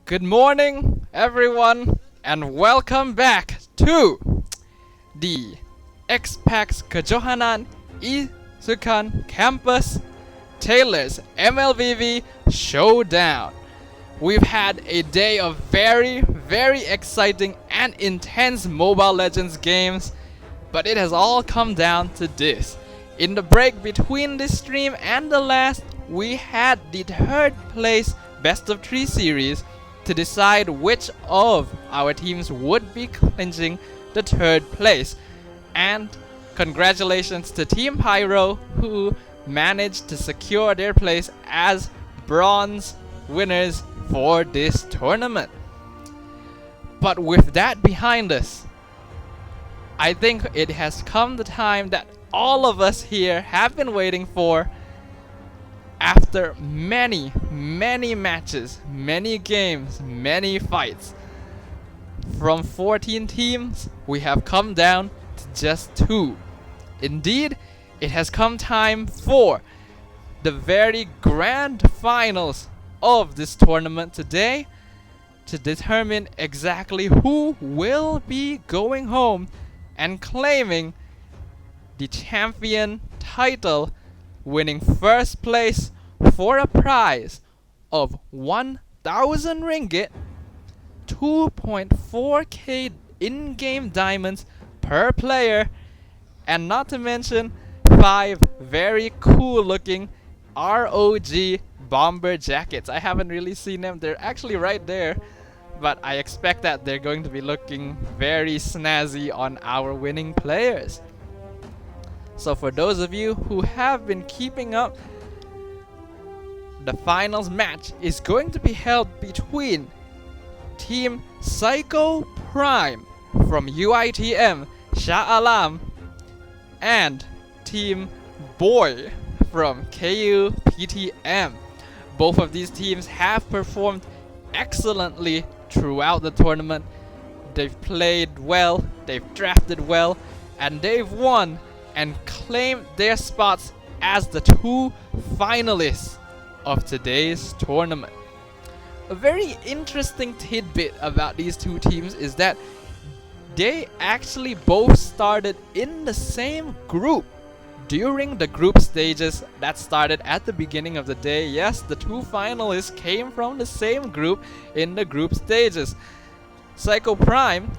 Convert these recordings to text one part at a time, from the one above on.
Good morning, everyone, and welcome back to the X-Pax Kejohanan Isukan Campus Taylor's MLBB Showdown. We've had a day of very exciting and intense Mobile Legends games, but it has all come down to this. In the break between this stream and the last, we had the third place best of 3 series to decide which of our teams would be clinching the third place. And congratulations to Team Pyro, who managed to secure their place as bronze winners for this tournament. But with that behind us, I think it has come the time that all of us here have been waiting for. After many matches, many games, many fights, from 14 teams, we have come down to just 2. Indeed, it has come time for the very grand finals of this tournament today to determine exactly who will be going home and claiming the champion title, winning first place for a prize of 1,000 ringgit, 2.4k in-game diamonds per player, and not to mention 5 very cool looking ROG bomber jackets. I haven't really seen them, they're actually right there, but I expect that they're going to be looking very snazzy on our winning players. So for those of you who have been keeping up, the finals match is going to be held between Team PSIKO.PRIME from UiTM Shah Alam and Team BOI from KUPTM. Both of these teams have performed excellently throughout the tournament. They've played well, they've drafted well, and they've won and claimed their spots as the 2 finalists of today's tournament. A very interesting tidbit about these 2 teams is that they actually both started in the same group during the group stages that started at the beginning of the day. Yes, the 2 finalists came from the same group in the group stages. PSIKO.PRIME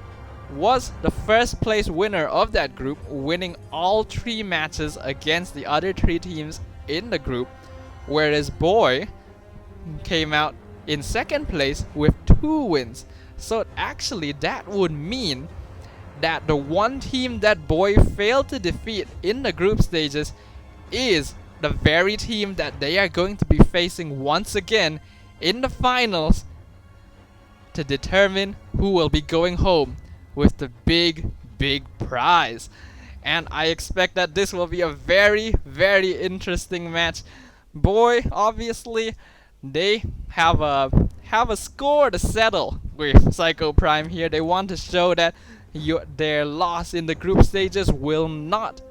was the first place winner of that group, winning all 3 matches against the other 3 teams in the group, whereas BOI came out in second place with 2 wins. So actually that would mean that the one team that BOI failed to defeat in the group stages is the very team that they are going to be facing once again in the finals to determine who will be going home with the big prize. And I expect that this will be a very interesting match. BOI, obviously, they have a score to settle with PSIKO.PRIME here. They want to show that their loss in the group stages will not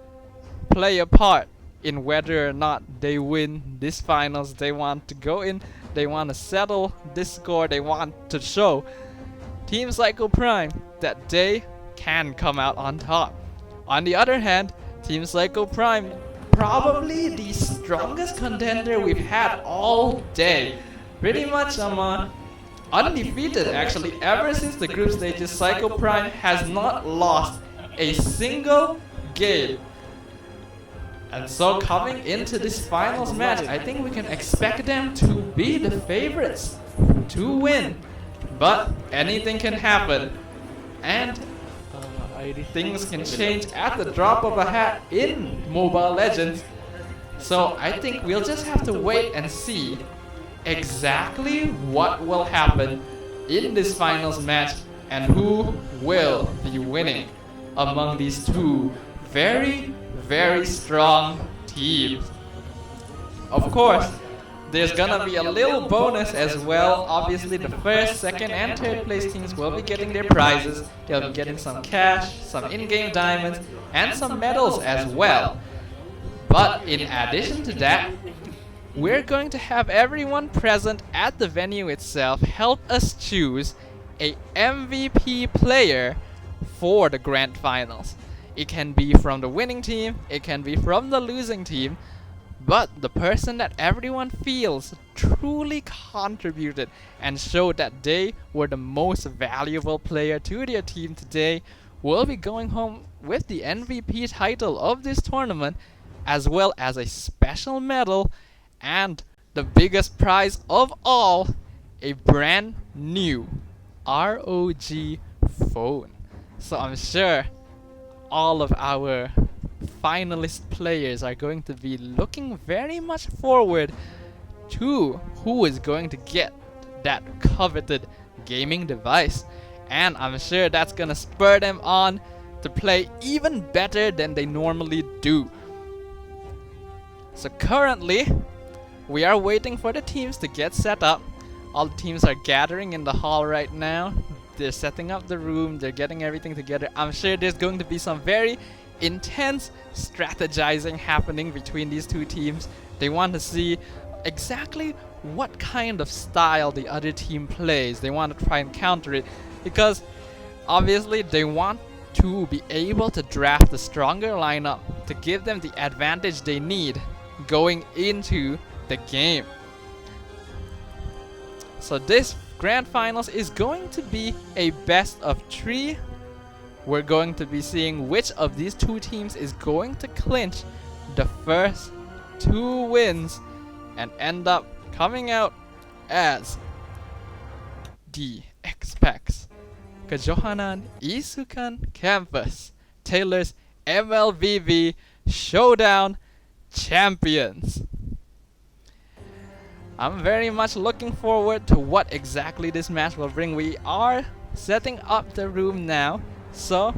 play a part in whether or not they win this finals. They want to go in, they want to settle this score, they want to show Team PSIKO.PRIME that they can come out on top. On the other hand, Team PSIKO.PRIME, probably the strongest contender we've had all day. Pretty much undefeated actually. Ever since the group stages, PSIKO.PRIME has not lost a single game. And so coming into this finals match, I think we can expect them to be the favorites to win. But anything can happen, and things can change at the drop of a hat in Mobile Legends. So I think we'll just have to wait and see exactly what will happen in this finals match and who will be winning among these 2 very strong teams. Of course, there's gonna be a little bonus as well. Obviously, the first, second, and third place teams will be getting their prizes. They'll be getting some cash, some in-game diamonds, and some medals as well. But in addition to that, we're going to have everyone present at the venue itself help us choose a MVP player for the grand finals. It can be from the winning team, it can be from the losing team, but the person that everyone feels truly contributed and showed that they were the most valuable player to their team today will be going home with the MVP title of this tournament, as well as a special medal and the biggest prize of all, a brand new ROG phone. So I'm sure all of our finalist players are going to be looking very much forward to who is going to get that coveted gaming device, and I'm sure that's gonna spur them on to play even better than they normally do. So currently we are waiting for the teams to get set up. All the teams are gathering in the hall right now. They're setting up the room, they're getting everything together. I'm sure there's going to be some very intense strategizing happening between these two teams. They want to see exactly what kind of style the other team plays. They want to try and counter it, because obviously they want to be able to draft a stronger lineup to give them the advantage they need going into the game. So this grand finals is going to be a best of 3. We're going to be seeing which of these two teams is going to clinch the first 2 wins and end up coming out as the X-Pax Kejohanan Isukan Campus Taylor's MLBB Showdown champions. I'm very much looking forward to what exactly this match will bring. We are setting up the room now, so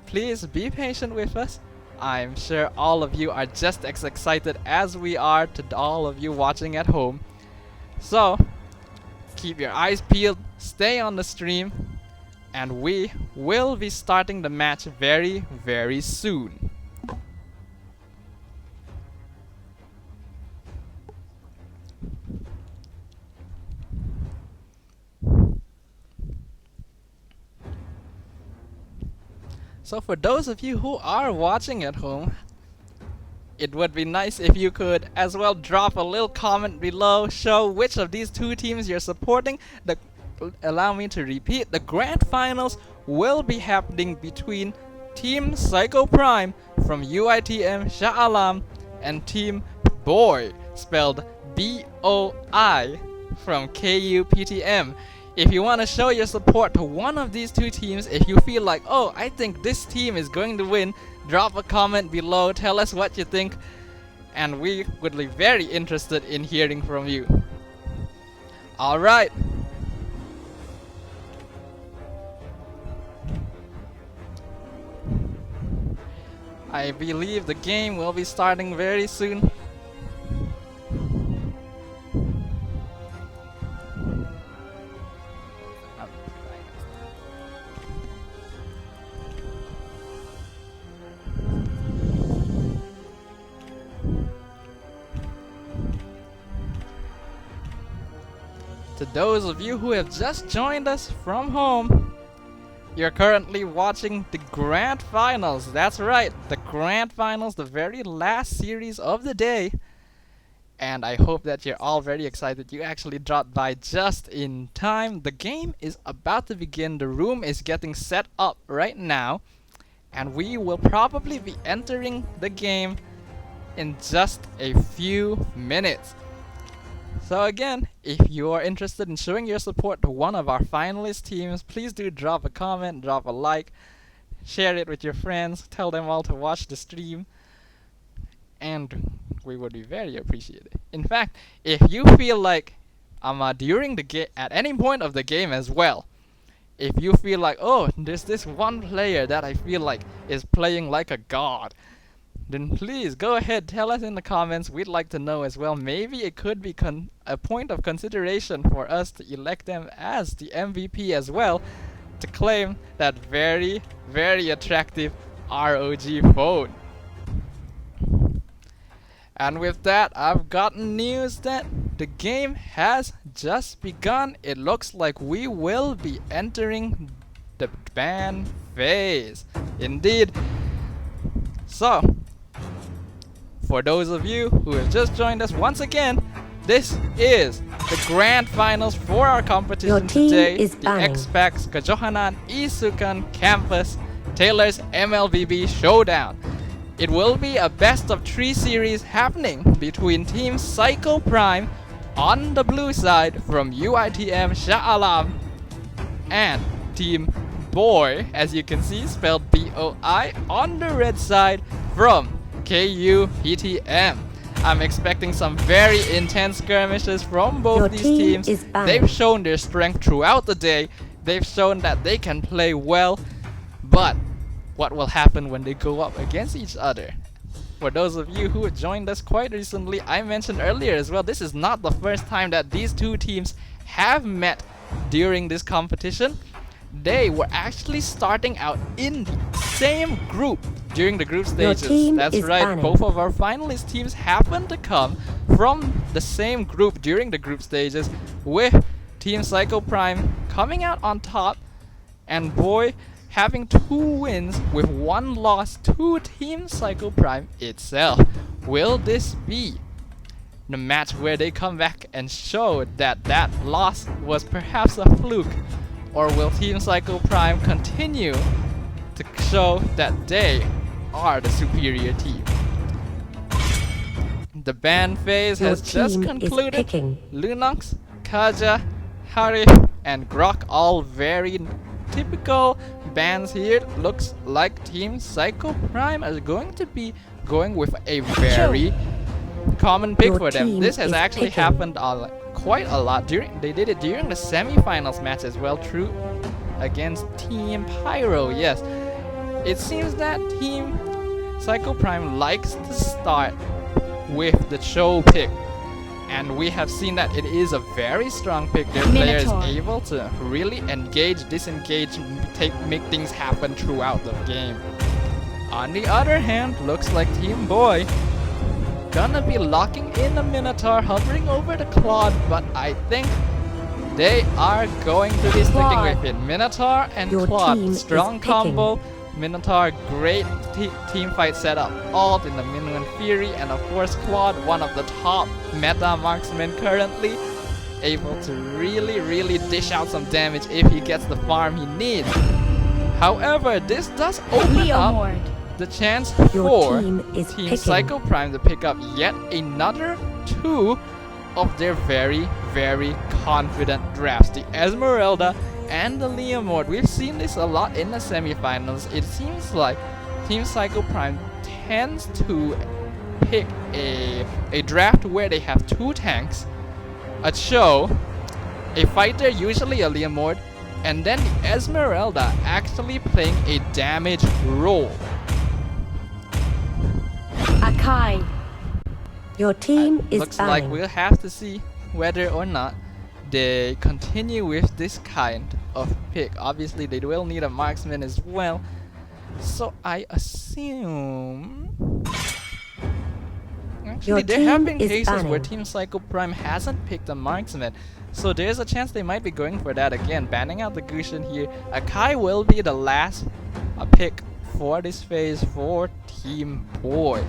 please be patient with us. I'm sure all of you are just as excited as we are, to all of you watching at home. So keep your eyes peeled, stay on the stream, and we will be starting the match very, very soon. So for those of you who are watching at home, it would be nice if you could as well drop a little comment below, show which of these two teams you're supporting. Allow me to repeat, the grand finals will be happening between Team PSIKO.PRIME from UiTM Shah Alam and Team BOI, spelled BOI, from KUPTM. If you want to show your support to one of these two teams, if you feel like, oh, I think this team is going to win, drop a comment below, tell us what you think, and we would be very interested in hearing from you. Alright. I believe the game will be starting very soon. To those of you who have just joined us from home, you're currently watching the grand finals. That's right, the grand finals, the very last series of the day. And I hope that you're all very excited. You actually dropped by just in time. The game is about to begin. The room is getting set up right now, and we will probably be entering the game in just a few minutes. So again, if you are interested in showing your support to one of our finalist teams, please do drop a comment, drop a like, share it with your friends, tell them all to watch the stream, and we would be very appreciated. In fact, if you feel like during the game, at any point of the game as well, if you feel like, oh, there's this one player that I feel like is playing like a god, then please go ahead, tell us in the comments. We'd like to know as well. Maybe it could be a point of consideration for us to elect them as the MVP as well, to claim that very, very attractive ROG phone. And with that, I've gotten news that the game has just begun. It looks like we will be entering the ban phase. Indeed. So, for those of you who have just joined us once again, this is the grand finals for our competition today. The X-Pax Kejohanan Isukan Campus Taylor's MLBB Showdown. It will be a best of 3 series happening between Team PSIKO.PRIME on the blue side from UiTM Shah Alam and Team BOI, as you can see spelled BOI, on the red side from KUPTM. I'm expecting some very intense skirmishes from both these teams. They've shown their strength throughout the day. They've shown that they can play well, but what will happen when they go up against each other? For those of you who joined us quite recently, I mentioned earlier as well, this is not the first time that these two teams have met during this competition. They were actually starting out in the same group during the group stages. That's right, both of our finalist teams happen to come from the same group during the group stages, with Team PSIKO.PRIME coming out on top and BOI having 2 wins with 1 loss to Team PSIKO.PRIME itself. Will this be the match where they come back and show that that loss was perhaps a fluke? Or will Team PSIKO.PRIME continue to show that they are the superior team? The ban phase has just concluded. Lunox, Kaja, Harif, and Grok, all very typical bans here. Looks like Team PSIKO.PRIME is going to be going with a very common pick for them. This has actually happened quite a lot. They did it during the semifinals match as well, true, against Team Pyro. Yes, it seems that Team PSIKO.PRIME likes to start with the Cho pick, and we have seen that it is a very strong pick. Their player is able to really engage, disengage, make things happen throughout the game. On the other hand, looks like Team BOI gonna be locking in a Minotaur, hovering over the Claude, but I think they are going to be sticking with it. Minotaur and Claude, strong combo. Minotaur, great team fight setup, ult in the Minuan Fury, and of course Claude, one of the top meta marksmen currently, able to really dish out some damage if he gets the farm he needs. However, this does open up the chance for Team PSIKO.PRIME to pick up yet another 2 of their very confident drafts. The Esmeralda and the Leomord. We've seen this a lot in the semifinals. It seems like Team PSIKO.PRIME tends to pick a draft where they have 2 tanks, a Cho, a fighter, usually a Leomord, and then the Esmeralda actually playing a damage role. Akai. Your team is looks like we'll have to see whether or not they continue with this kind of pick. Obviously, they will need a marksman as well. So I assume... Actually, there have been cases where Team PSIKO.PRIME hasn't picked a marksman. So there's a chance they might be going for that again. Banning out the Gusion here. Akai will be the last pick for this phase for Team BOI.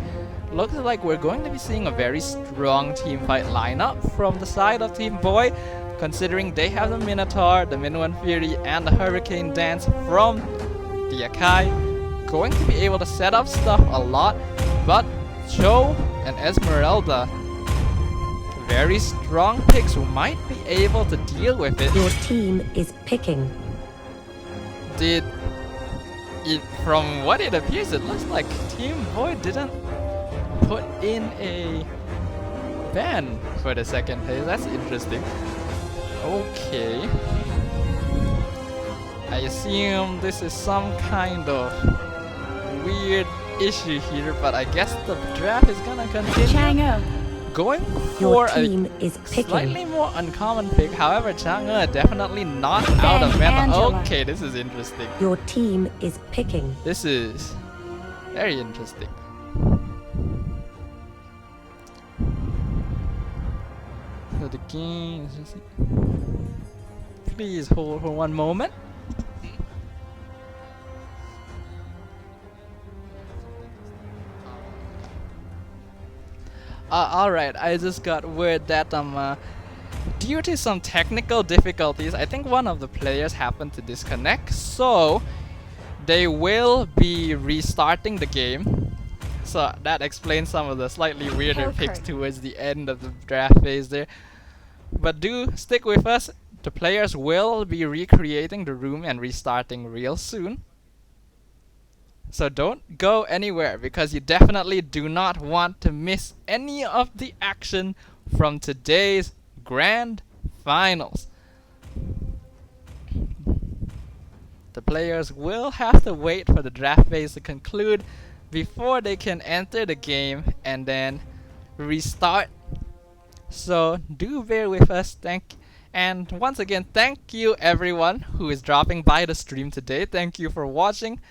Looks like we're going to be seeing a very strong team fight lineup from the side of Team BOI, considering they have the Minotaur, the Minuan Fury, and the Hurricane Dance from the Akai. Going to be able to set up stuff a lot, but Cho and Esmeralda, very strong picks who might be able to deal with it. Your team is picking. From what it appears, it looks like Team BOI didn't put in a ban for the second phase. That's interesting. Okay. I assume this is some kind of weird issue here, but I guess the draft is gonna continue. Going for a slightly more uncommon pick. However, Chang'e definitely not out of meta. Okay, this is interesting. Your team is picking. This is very interesting. game. Please hold for one moment. Alright, I just got word that due to some technical difficulties, I think one of the players happened to disconnect, so they will be restarting the game. So that explains some of the slightly weirder picks towards the end of the draft phase there. But do stick with us. The players will be recreating the room and restarting real soon. So don't go anywhere, because you definitely do not want to miss any of the action from today's grand finals. The players will have to wait for the draft phase to conclude before they can enter the game and then restart. So do bear with us. And once again, thank you everyone who is dropping by the stream today. Thank you for watching.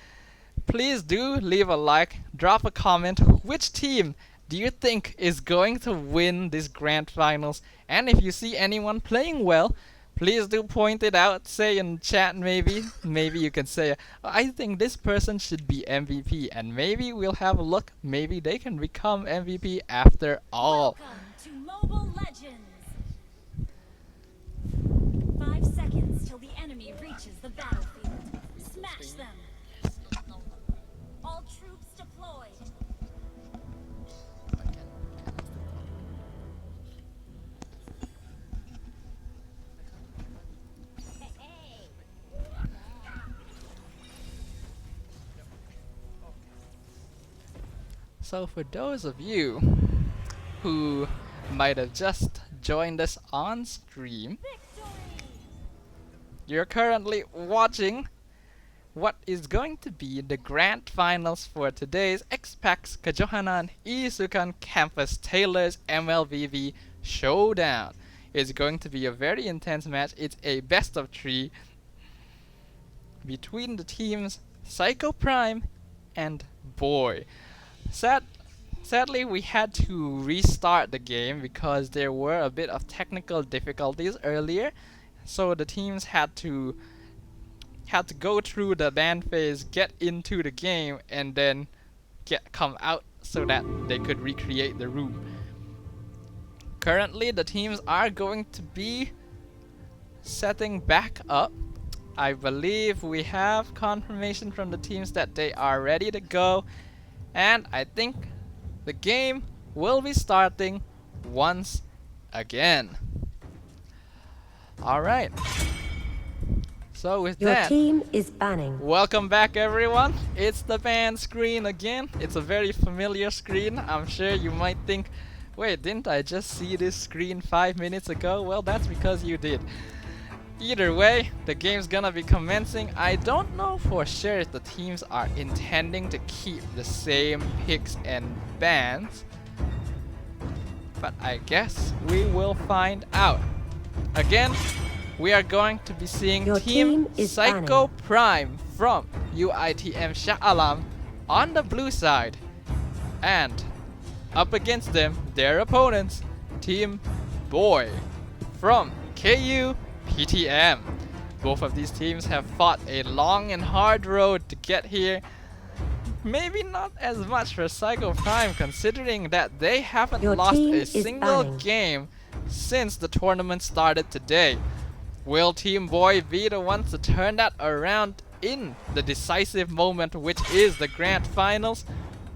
Please do leave a like, drop a comment. Which team do you think is going to win this grand finals? And if you see anyone playing well, please do point it out. Say in chat, maybe you can say, I think this person should be MVP, and maybe we'll have a look. Maybe they can become MVP after all. Welcome to Mobile Legends. 5 seconds till the enemy reaches the battlefield. Smash them. All troops deployed. So for those of you who might have just joined us on stream, you're currently watching what is going to be the grand finals for today's XPAX Kejohanan Isukan Campus Taylor's MLBB Showdown. It's going to be a very intense match. It's a best of 3 between the teams PSIKO.PRIME and BOI. Sadly, we had to restart the game because there were a bit of technical difficulties earlier. So the teams had to go through the ban phase, get into the game, and then come out so that they could recreate the room. Currently, the teams are going to be setting back up. I believe we have confirmation from the teams that they are ready to go. And I think the game will be starting once again. Alright. So with Your that, team is banning. welcome back everyone. It's the ban screen again. It's a very familiar screen. I'm sure you might think, wait, didn't I just see this screen 5 minutes ago? Well, that's because you did. Either way, the game's gonna be commencing. I don't know for sure if the teams are intending to keep the same picks and bans, but I guess we will find out. Again, we are going to be seeing Your Team team is PSIKO.PRIME from UiTM Shah Alam on the blue side, and up against them, their opponents, Team BOI from KUPTM. Both of these teams have fought a long and hard road to get here. Maybe not as much for PSIKO.PRIME, considering that they haven't Your lost team a is single banning. game since the tournament started today. Will Team BOI be the ones to turn that around in the decisive moment, which is the grand finals?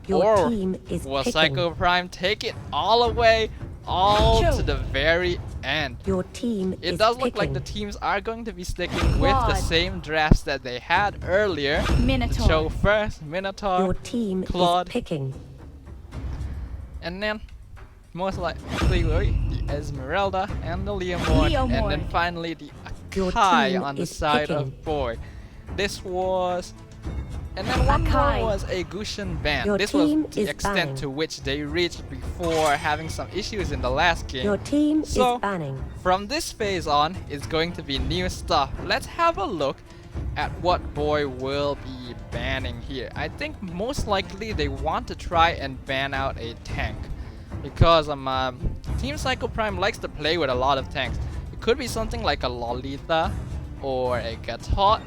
Your Or team is will picking. PSIKO.PRIME take it all away, all to the very end? Your team It is does picking. look like the teams are going to be sticking with the Quad. same drafts that they had earlier. To Minotaur. show first, Minotaur, Your team Claude. is picking. and then most likely the Esmeralda and the Leomord, and then Leomord. finally the Your Akai team on the is side picking. of BOI. This was, and then one Akai. more was a Gushan ban. Your This was team the is extent banning. to which they reached before having some issues in the last game. Your team So, is banning. from this phase on, it's going to be new stuff. Let's have a look at what BOI will be banning here. I think most likely they want to try and ban out a tank, because Team PSIKO.PRIME likes to play with a lot of tanks. It could be something like a Lolita or a Gatot,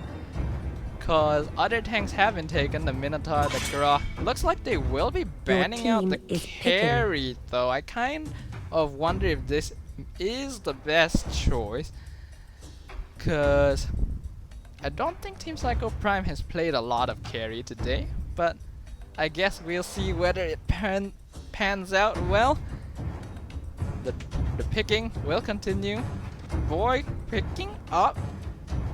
cause other tanks have been taken, the Minotaur, the Grok. Looks like they will be banning out the carry though. I kind of wonder if this is the best choice, cause I don't think Team PSIKO.PRIME has played a lot of carry today, but I guess we'll see whether it pans out well. The picking will continue. BOI picking up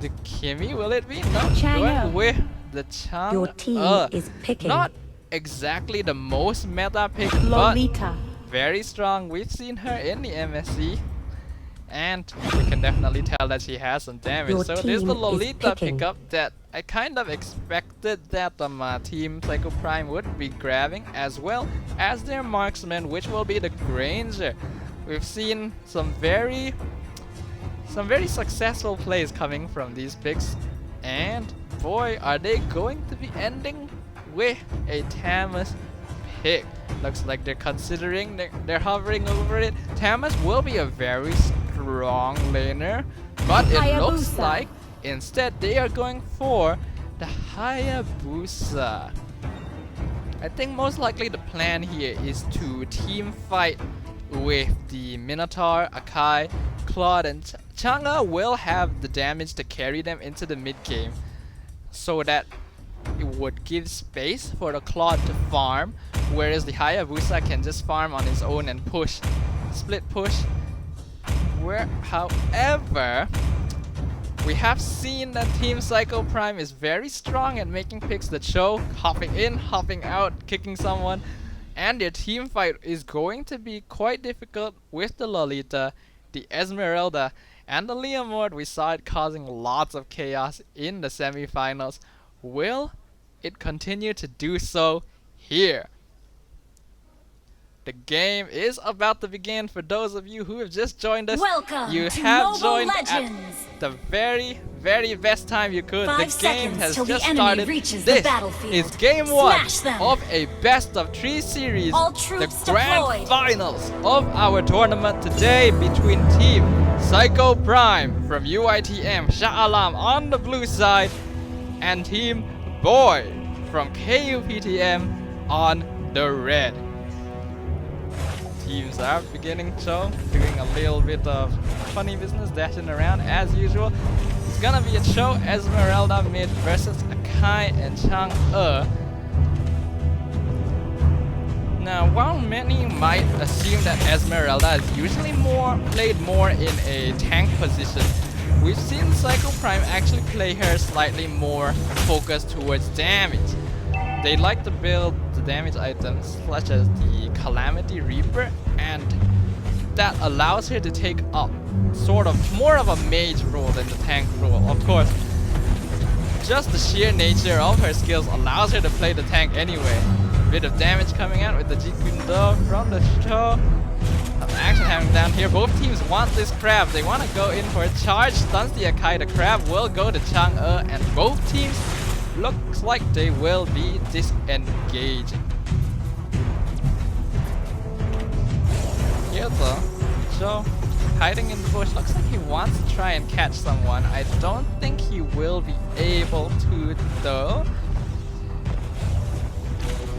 the Kimmy, will it be? No, going with the Chang. Your team is picking. Not exactly the most meta pick, Lolita. but very strong. We've seen her in the MSC, and we can definitely tell that she has some damage. Your So this team is the is Lolita picking. pickup that I kind of expected that Team PSIKO.PRIME would be grabbing, as well as their marksman, which will be the Granger. We've seen some very successful plays coming from these picks, and boy, are they going to be ending with a Tamus pick. Looks like they're considering, they're hovering over it. Tamus will be a very strong laner, but it looks Hayabusa. like instead they are going for the Hayabusa. I think most likely the plan here is to team fight with the Minotaur, Akai, Claude, and Chang'e will have the damage to carry them into the mid game, so that it would give space for the Claude to farm, whereas the Hayabusa can just farm on his own and push, split push. However, we have seen that Team PSIKO.PRIME is very strong at making picks that show hopping in, hopping out, kicking someone, and their team fight is going to be quite difficult with the Lolita, the Esmeralda, and the Leomord. We saw it causing lots of chaos in the semifinals. Will it continue to do so here? The game is about to begin. For those of you who have just joined us, Welcome you to have Mobile joined Legends. at the very best time you could. 5 The game seconds has till the just enemy started. reaches the This battlefield. is game 1 Smash them. of a best of 3 series, All the troops grand deployed. finals of our tournament today between Team PSIKO.PRIME from UiTM Shah Alam on the blue side and Team BOI from KUPTM on the red. Teams are beginning show, doing a little bit of funny business, dashing around as usual. It's gonna be a show Esmeralda mid versus Akai and Chang'e. Now, while many might assume that Esmeralda is usually played more in a tank position, we've seen PSIKO.PRIME actually play her slightly more focused towards damage. They like to build the damage items such as the Calamity Reaper, and that allows her to take up sort of more of a mage role than the tank role. Of course, just the sheer nature of her skills allows her to play the tank anyway. Bit of damage coming out with the Jikundo from the show. Some action happening down here. Both teams want this crab. They want to go in for a charge. Stuns the Akai. The crab will go to Chang'e, and both teams looks like they will be disengaging. Here though, Joe hiding in the bush. Looks like he wants to try and catch someone. I don't think he will be able to though.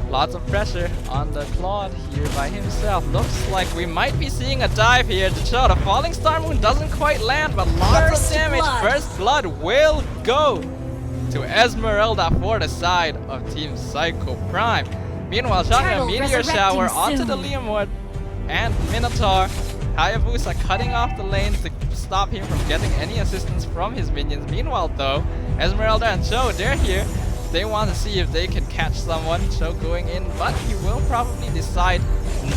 Lots of pressure on the Claude here by himself. Looks like we might be seeing a dive here to show the Falling Star Moon doesn't quite land, but lots of damage. First blood will go to Esmeralda for the side of Team PSIKO.PRIME. Meanwhile, Chang'e Meteor Shower onto the Leomord and Minotaur. Hayabusa cutting off the lane to stop him from getting any assistance from his minions. Meanwhile though, Esmeralda and Cho, they're here. They want to see if they can catch someone. Cho going in, but he will probably decide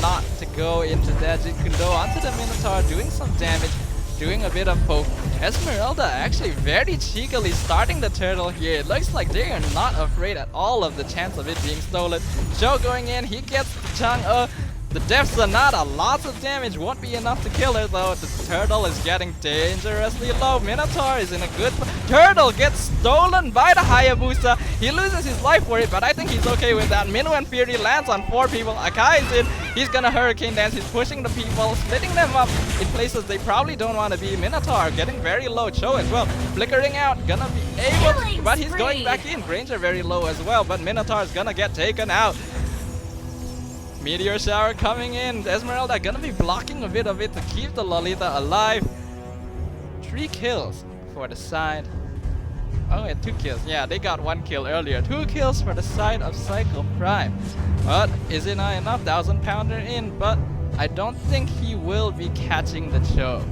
not to go into that. Jikundo onto the Minotaur, doing some damage, doing a bit of poke. Esmeralda actually very cheekily starting the turtle here. It looks like they are not afraid at all of the chance of it being stolen. Cho going in, he gets Chang'e. The Death Sonata, lots of damage, won't be enough to kill her though. The turtle is getting dangerously low. Minotaur is in a good turtle gets stolen by the Hayabusa. He loses his life for it, but I think he's okay with that. Minwu and Fury lands on 4 people. Akai is in. He's gonna Hurricane Dance. He's pushing the people, splitting them up in places they probably don't want to be. Minotaur getting very low. Cho as well, flickering out, gonna be able to, but he's going back in. Granger very low as well, but Minotaur is gonna get taken out. Meteor Shower coming in. Esmeralda gonna be blocking a bit of it to keep the Lolita alive. 3 kills for the side. Oh, and 2 kills. Yeah, they got 1 kill earlier. 2 kills for the side of PSIKO.PRIME. But is it not enough? 1000 pounder in, but I don't think he will be catching the Cho.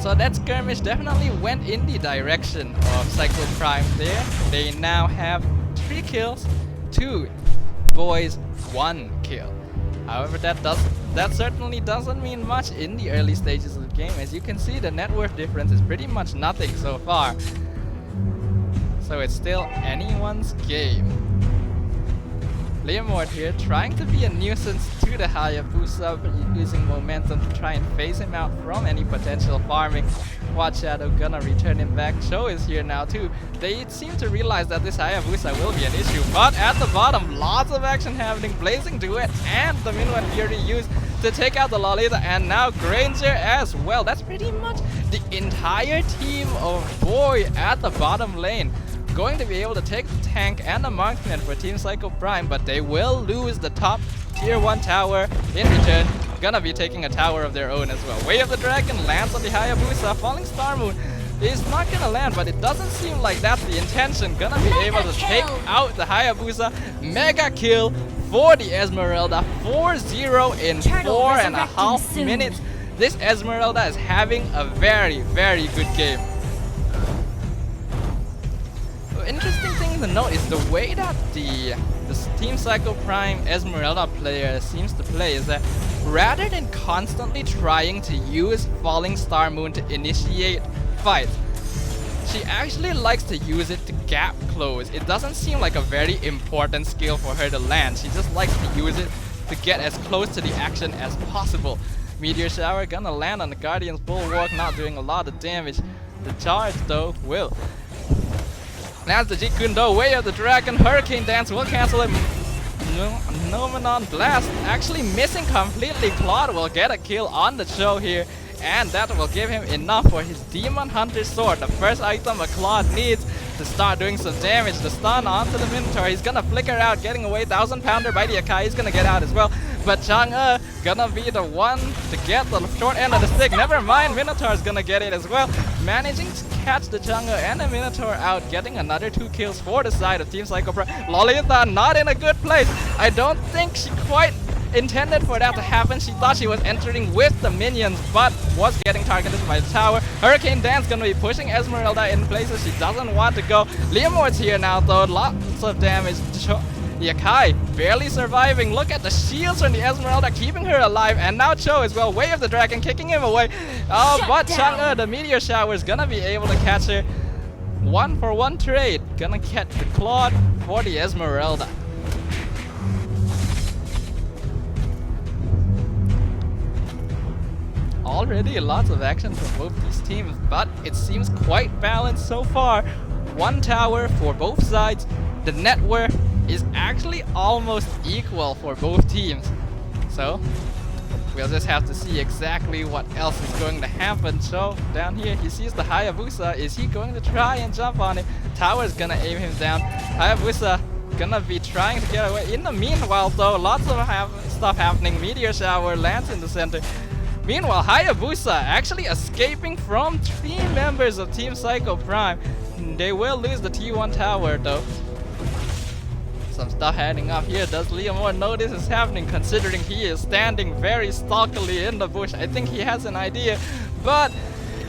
So that skirmish definitely went in the direction of PSIKO.PRIME there. They now have 3 kills, 2 boys, 1 kill. However, that certainly doesn't mean much in the early stages of the game. As you can see, the net worth difference is pretty much nothing so far. So it's still anyone's game. Leomord here trying to be a nuisance to the Hayabusa, but using momentum to try and phase him out from any potential farming. Watch Shadow gonna return him back. Cho is here now too. They seem to realize that this Hayabusa will be an issue, but at the bottom, lots of action happening. Blazing Duet and the Minwu and Fury used to take out the Lolita, and now Granger as well. That's pretty much the entire team of BOI at the bottom lane. Going to be able to take the tank and the marksman for Team PSIKO.PRIME, but they will lose the top tier 1 tower in return. Gonna be taking a tower of their own as well. Way of the Dragon lands on the Hayabusa. Falling Star Moon is not gonna land, but it doesn't seem like that's the intention. Gonna be able to take out the Hayabusa. Mega kill for the Esmeralda. 4-0 in 4.5 minutes. This Esmeralda is having a very, very good game. Interesting thing to note is the way that the Team PSIKO.PRIME Esmeralda player seems to play is that rather than constantly trying to use Falling Star Moon to initiate fights, she actually likes to use it to gap close. It doesn't seem like a very important skill for her to land. She just likes to use it to get as close to the action as possible. Meteor Shower gonna land on the Guardian's Bulwark, not doing a lot of damage. The charge though will. Lands the Jikundo, Way of the Dragon, Hurricane Dance will cancel it. Nomenon Blast actually missing completely. Claude will get a kill on the Cho here, and that will give him enough for his Demon Hunter Sword, the first item a Claude needs to start doing some damage. The stun onto the Minotaur, he's gonna flicker out, getting away. 1000 pounder by the Akai, he's gonna get out as well. But Chang'e gonna be the one to get the short end of the stick. Never mind, Minotaur's gonna get it as well. Managing to catch the Chang'e and the Minotaur out, getting another 2 kills for the side of Team PSIKO.PRIME. Lolita not in a good place. I don't think she quite intended for that to happen. She thought she was entering with the minions, but was getting targeted by the tower. Hurricane Dance gonna be pushing Esmeralda in places she doesn't want to go. Leomord's here now though, lots of damage. The Akai barely surviving. Look at the shields from the Esmeralda keeping her alive, and now Cho as well. Way of the Dragon kicking him away. But Chang'e, the Meteor Shower, is gonna be able to catch her. 1-for-1 trade. Gonna catch the Claude for the Esmeralda. Already lots of action from both these teams, but it seems quite balanced so far. 1 tower for both sides. The net worth is actually almost equal for both teams. So we'll just have to see exactly what else is going to happen. So down here he sees the Hayabusa. Is he going to try and jump on it? Tower's gonna aim him down. Hayabusa gonna be trying to get away. In the meanwhile though, lots of stuff happening. Meteor Shower lands in the center. Meanwhile, Hayabusa actually escaping from 3 members of Team PSIKO.PRIME. They will lose the T1 tower though. Some stuff heading up here. Does Leomord know this is happening, considering he is standing very stalkily in the bush? I think he has an idea, but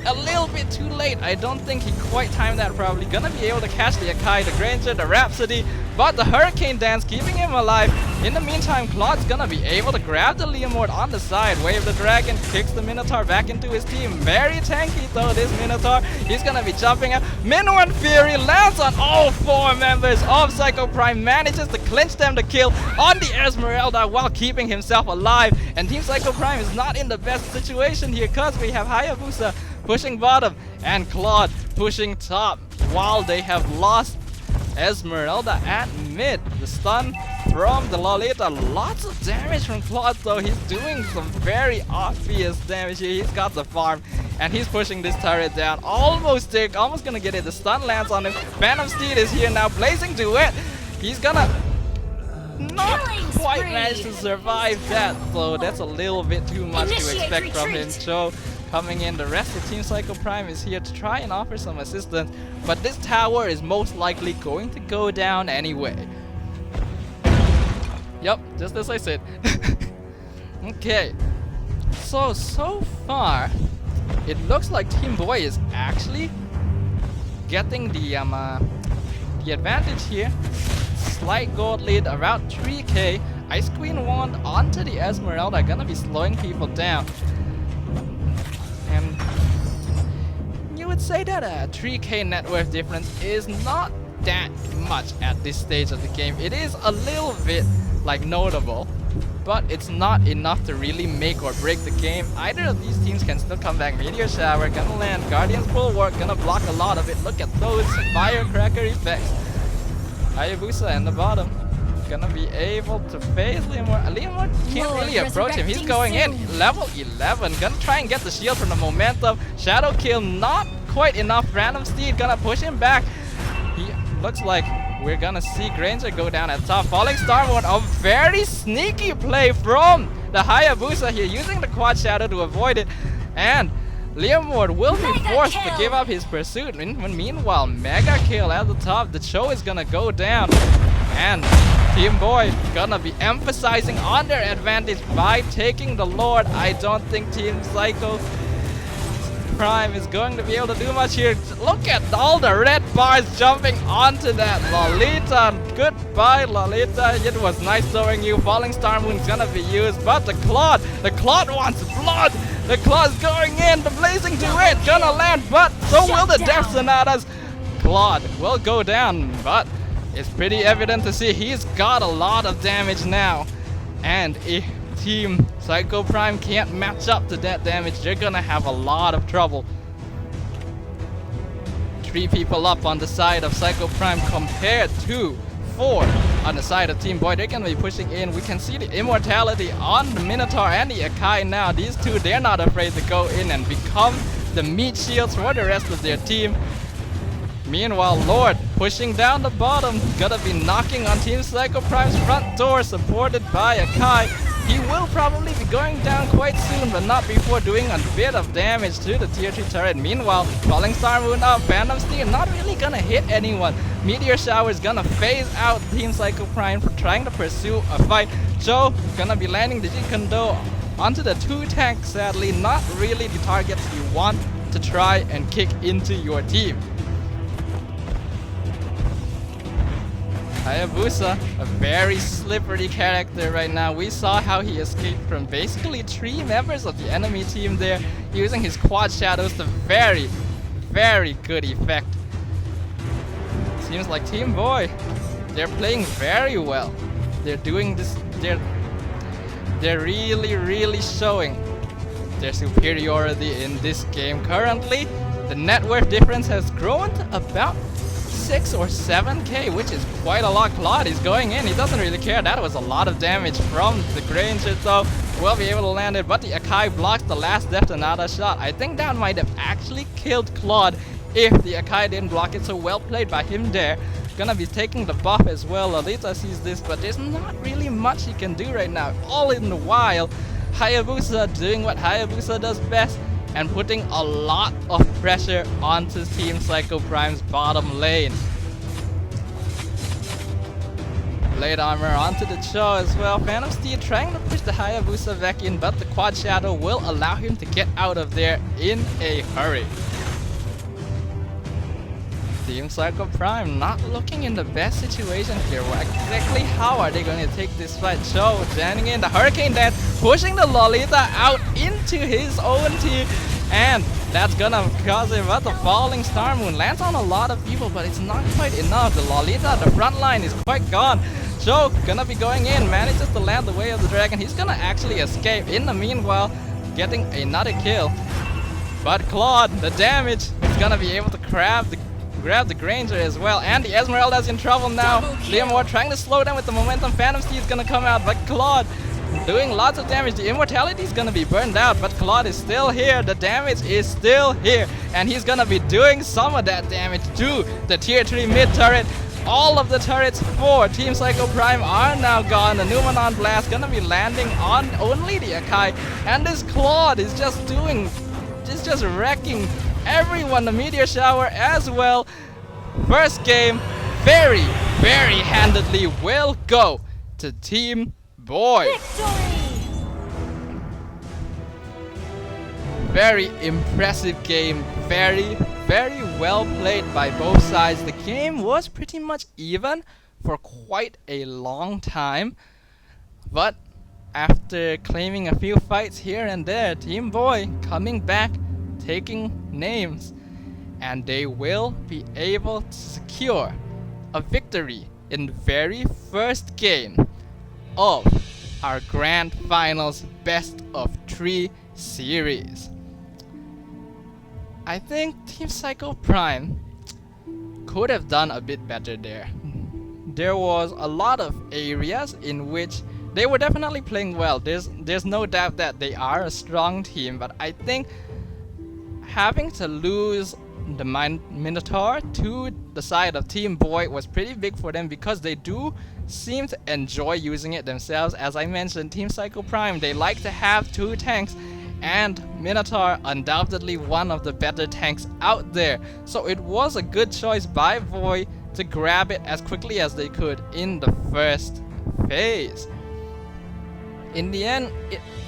a little bit too late. I don't think he quite timed that probably. Gonna be able to catch the Akai, the Granger, the Rhapsody, but the Hurricane Dance keeping him alive. In the meantime, Claude's gonna be able to grab the Leomord on the side, wave the dragon, kicks the Minotaur back into his team. Very tanky though, this Minotaur. He's gonna be jumping up. Minuan Fury lands on all 4 members of PSIKO.PRIME, manages to clinch them to kill on the Esmeralda while keeping himself alive. And Team PSIKO.PRIME is not in the best situation here because we have Hayabusa pushing bottom and Claude pushing top while they have lost Esmeralda at mid. The stun from the Lolita. Lots of damage from Claude though. He's doing some very obvious damage here. He's got the farm and he's pushing this turret down. Almost there. Almost gonna get it. The stun lands on him. Phantom Steed is here now. Blazing Duet. He's gonna not quite manage to survive that though. That's a little bit too much to expect from him. Joe coming in. The rest of Team PSIKO.PRIME is here to try and offer some assistance, but this tower is most likely going to go down anyway. Yep, just as I said. Okay, so far it looks like Team BOI is actually getting the advantage here. Slight gold lead, around 3k. Ice Queen wand onto the Esmeralda, gonna be slowing people down. And you would say that a 3k net worth difference is not that much at this stage of the game. It is a little bit like notable, but it's not enough to really make or break the game. Either of these teams can still come back. Meteor Shower gonna land, Guardian's Bulwark gonna block a lot of it. Look at those firecracker effects. Hayabusa in the bottom gonna be able to phase Leomord. Leomord can't really approach him. He's going in. Level 11. Gonna try and get the shield from the momentum. Shadow kill not quite enough. Random Steed gonna push him back. He looks like we're gonna see Granger go down at top. Falling Star Mode, a very sneaky play from the Hayabusa here, using the Quad Shadow to avoid it. And Leomord will be forced to give up his pursuit. Meanwhile, Mega Kill at the top. The show is gonna go down. And Team BOI gonna be emphasizing on their advantage by taking the Lord. I don't think Team PSIKO.PRIME is going to be able to do much here. Look at all the red bars jumping onto that Lolita. Goodbye, Lolita. It was nice showing you. Falling Star Moon is gonna be used, but the Claude wants blood. The Claw's going in. The Blazing Duet gonna land, but so will the Death Sonatas. Claude will go down, but it's pretty evident to see he's got a lot of damage now. And if Team PSIKO.PRIME can't match up to that damage, they're gonna have a lot of trouble. 3 people up on the side of PSIKO.PRIME compared to 4 on the side of Team BOI. They're gonna be pushing in. We can see the immortality on the Minotaur and the Akai now. These two, they're not afraid to go in and become the meat shields for the rest of their team. Meanwhile, Lord pushing down the bottom, gonna be knocking on Team PSIKO.PRIME's front door, supported by Akai. He will probably be going down quite soon, but not before doing a bit of damage to the tier 3 turret. Meanwhile, Falling Star Moon up, Phantom Steed not really gonna hit anyone. Meteor Shower is gonna phase out Team PSIKO.PRIME for trying to pursue a fight. Joe gonna be landing the Jeet Kune Do onto the 2 tanks, sadly. Not really the targets you want to try and kick into your team. Hayabusa, a very slippery character right now. We saw how he escaped from basically 3 members of the enemy team there, using his quad shadows to very, very good effect. Seems like Team BOI, they're playing very well. They're doing this, they're really showing their superiority in this game. Currently, the net worth difference has grown to about 6 or 7k, which is quite a lot. Claude is going in. He doesn't really care. That was a lot of damage from the Granger, so we'll be able to land it. But the Akai blocks the last Death Sonata shot. I think that might have actually killed Claude if the Akai didn't block it, so well played by him there. Gonna be taking the buff as well. Lolita sees this, but there's not really much he can do right now. All in the while, Hayabusa doing what Hayabusa does best, and putting a lot of pressure onto Team PSIKO.PRIME's bottom lane. Blade armor onto the Cho as well. Phantom Steed trying to push the Hayabusa back in, but the Quad Shadow will allow him to get out of there in a hurry. Team PSIKO.PRIME not looking in the best situation here. Well, exactly how are they going to take this fight? Cho jamming in the Hurricane Dance, pushing the Lolita out into his own team, and that's gonna cause him what the falling Star Moon lands on a lot of people, but it's not quite enough. The Lolita, the front line is quite gone. Cho gonna be going in, manages to land the Way of the Dragon. He's gonna actually escape in the meanwhile, getting another kill. But Claude, the damage, is gonna be able to grab the Granger as well. And the Esmeralda's in trouble now. Leomore trying to slow down with the momentum. Phantom Steed is gonna come out, but Claude doing lots of damage. The Immortality is gonna be burned out, but Claude is still here. The damage is still here. And he's gonna be doing some of that damage to the tier 3 mid turret. All of the turrets for Team PSIKO.PRIME are now gone. The Numenon Blast gonna be landing on only the Akai. And this Claude is just wrecking everyone. The Meteor Shower as well. First game, very handedly will go to Team BOI. Victory! Very impressive game. Very well played by both sides. The game was pretty much even for quite a long time, but after claiming a few fights here and there, Team BOI coming back, taking names, and they will be able to secure a victory in the very first game of our Grand Finals Best of 3 series. I think Team PSIKO.PRIME could have done a bit better there. There was a lot of areas in which they were definitely playing well. There's no doubt that they are a strong team, but I think having to lose the Minotaur to the side of Team BOI was pretty big for them, because they do seem to enjoy using it themselves. As I mentioned, Team PSIKO.PRIME, they like to have 2 tanks, and Minotaur undoubtedly one of the better tanks out there. So it was a good choice by BOI to grab it as quickly as they could in the first phase. In the end,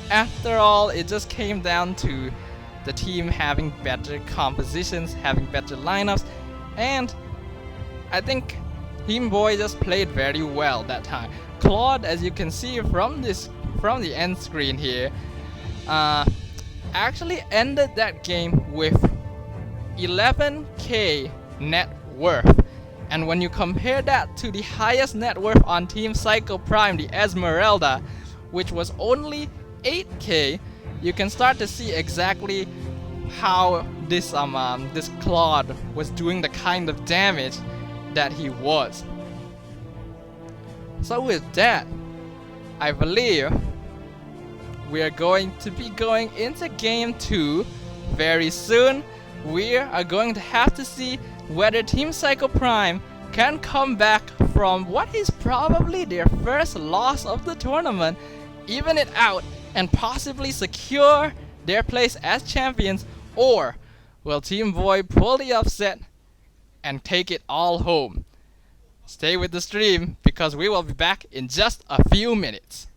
after all, it just came down to the team having better compositions, having better lineups, and I think Team BOI just played very well that time. Claude, as you can see from the end screen here, actually ended that game with 11k net worth. And when you compare that to the highest net worth on Team PSIKO.PRIME, the Esmeralda, which was only 8k, you can start to see exactly how this Claude was doing the kind of damage that he was. So with that, I believe we are going to be going into game 2 very soon. We are going to have to see whether Team PSIKO.PRIME can come back from what is probably their first loss of the tournament, even it out, and possibly secure their place as champions, or will Team BOI pull the upset and take it all home? Stay with the stream, because we will be back in just a few minutes.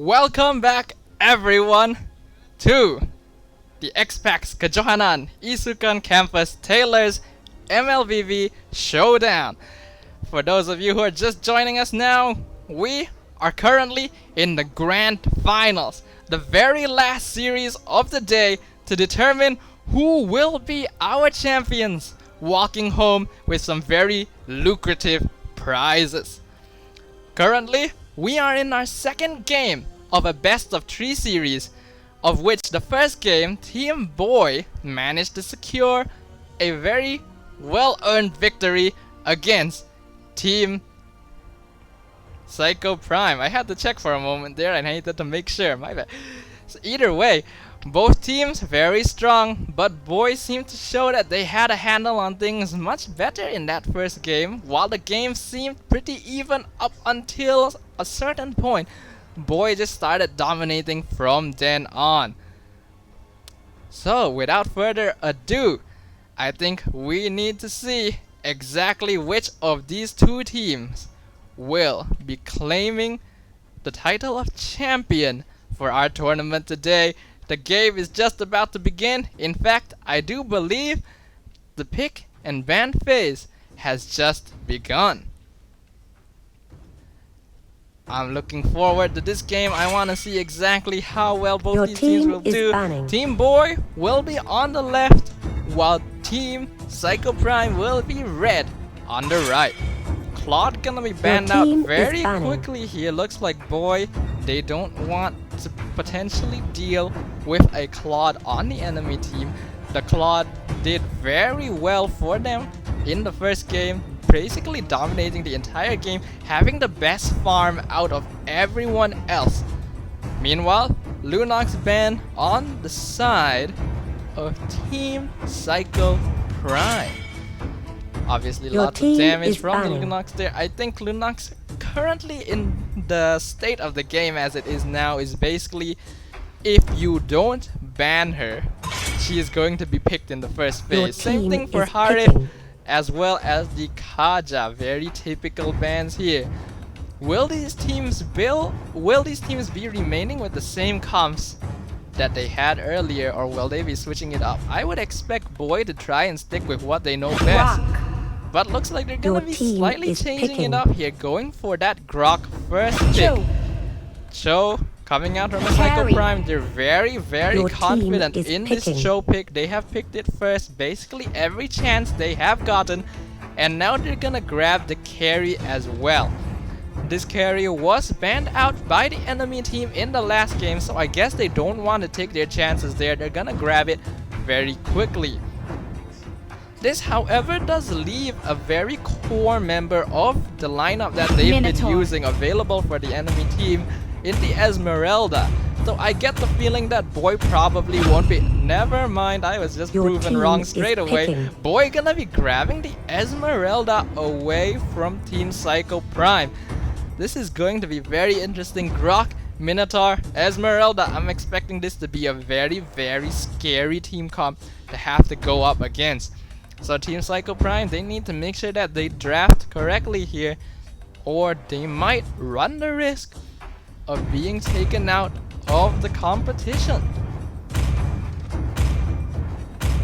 Welcome back everyone to the XPAX Kejohanan Isukan Campus Taylor's MLBB Showdown. For those of you who are just joining us now, we are currently in the grand finals, the very last series of the day to determine who will be our champions, walking home with some very lucrative prizes. Currently, we are in our second game of a best of 3 series, of which the first game, Team BOI managed to secure a very well-earned victory against Team PSIKO.PRIME. I had to check for a moment there and I needed to make sure, my bad. So either way, both teams very strong, but BOI seemed to show that they had a handle on things much better in that first game, while the game seemed pretty even up until a certain point. BOI just started dominating from then on. So without further ado, I think we need to see exactly which of these two teams will be claiming the title of champion for our tournament today. The game is just about to begin. In fact, I do believe the pick and ban phase has just begun. I'm looking forward to this game. I want to see exactly how well both these teams will do. Team BOI will be on the left, while Team PSIKO.PRIME will be red on the right. Claude gonna be banned out very quickly here. Looks like BOI, they don't want to potentially deal with a Claude on the enemy team. The Claude did very well for them in the first game, basically dominating the entire game, having the best farm out of everyone else. Meanwhile, Lunox banned on the side of Team PSIKO.PRIME. Obviously, lots of damage from Lunox there. I think Lunox currently in the state of the game as it is now is basically, if you don't ban her, she is going to be picked in the first phase. Same thing for Harif as well as the Kaja. Very typical bans here. Will these teams be remaining with the same comps that they had earlier, or will they be switching it up? I would expect BOI to try and stick with what they know best. But looks like they're gonna be slightly changing it up here, going for that Grok first pick. Cho coming out from PSIKO.PRIME, they're very confident in this Cho pick. They have picked it first, basically every chance they have gotten, and now they're gonna grab the carry as well. This carry was banned out by the enemy team in the last game, so I guess they don't want to take their chances there. They're gonna grab it very quickly. This, however, does leave a very core member of the lineup that they've been using available for the enemy team in the Esmeralda. So I get the feeling that BOI probably won't be. Never mind, I was just proven wrong straight away. BOI gonna be grabbing the Esmeralda away from Team PSIKO.PRIME. This is going to be very interesting. Grok, Minotaur, Esmeralda. I'm expecting this to be a very scary team comp to have to go up against. So Team PSIKO.PRIME, they need to make sure that they draft correctly here, or they might run the risk of being taken out of the competition.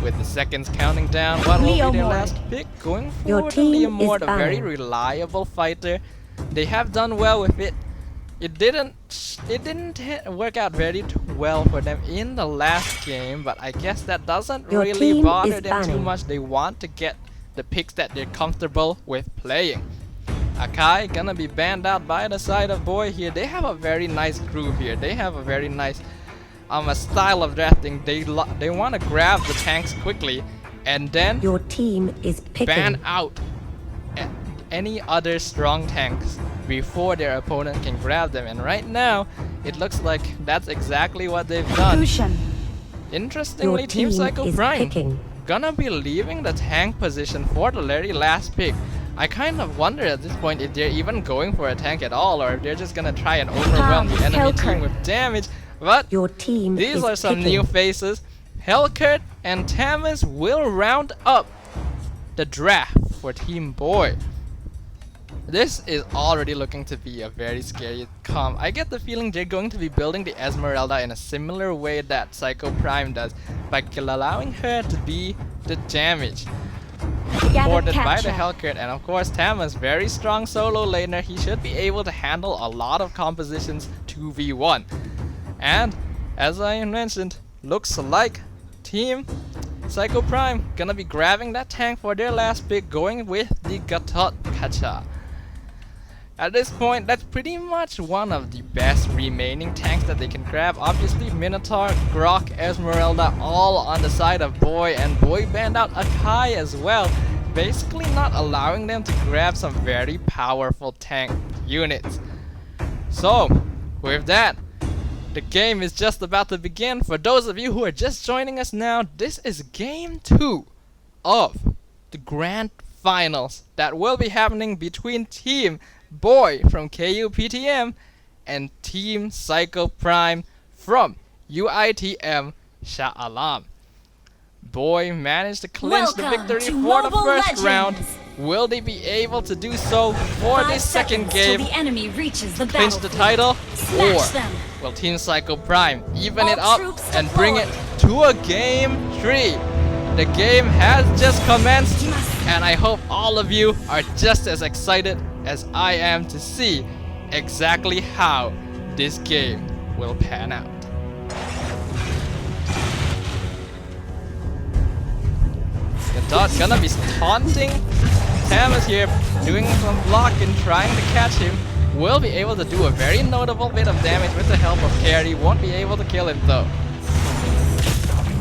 With the seconds counting down, what will be their last pick? Going forward, Leomord, a very reliable fighter. They have done well with it. It didn't work out very well for them in the last game, but I guess that doesn't really bother them too much. They want to get the picks that they're comfortable with playing. Akai gonna be banned out by the side of BOI here. They have a very nice groove here. They have a very nice a style of drafting. They want to grab the tanks quickly and then ban out any other strong tanks before their opponent can grab them, and right now it looks like that's exactly what they've done. Interestingly, Team PSIKO.PRIME gonna be leaving the tank position for the very last pick. I kind of wonder at this point if they're even going for a tank at all, or if they're just gonna try and overwhelm the enemy team with damage. But these are some new faces. Hellkurt and Tamas will round up the draft for Team BOI. This is already looking to be a very scary comp. I get the feeling they're going to be building the Esmeralda in a similar way that PSIKO.PRIME does, by allowing her to be the damage. Supported by the Hellcat, and of course Tama's very strong solo laner. He should be able to handle a lot of compositions 2v1. And as I mentioned, looks like Team PSIKO.PRIME gonna be grabbing that tank for their last pick, going with the Gatot Kacha. At this point, that's pretty much one of the best remaining tanks that they can grab. Obviously, Minotaur, Grok, Esmeralda, all on the side of BOI, and BOI banned out Akai as well, basically not allowing them to grab some very powerful tank units. So, with that, the game is just about to begin. For those of you who are just joining us now, this is Game 2 of the Grand Finals that will be happening between Team BOI from KUPTM and Team PSIKO.PRIME from UiTM Shah Alam. BOI managed to clinch the victory for the first round. Will they be able to do so for this second game? The enemy reaches the Clinch the title, or them. will Team PSIKO.PRIME even it All up troops and deployed. bring it to a Game 3? The game has just commenced, and I hope all of you are just as excited as I am to see exactly how this game will pan out. The dot gonna be taunting. Tam is here doing some block and trying to catch him. Will be able to do a very notable bit of damage with the help of carry. Won't be able to kill him though.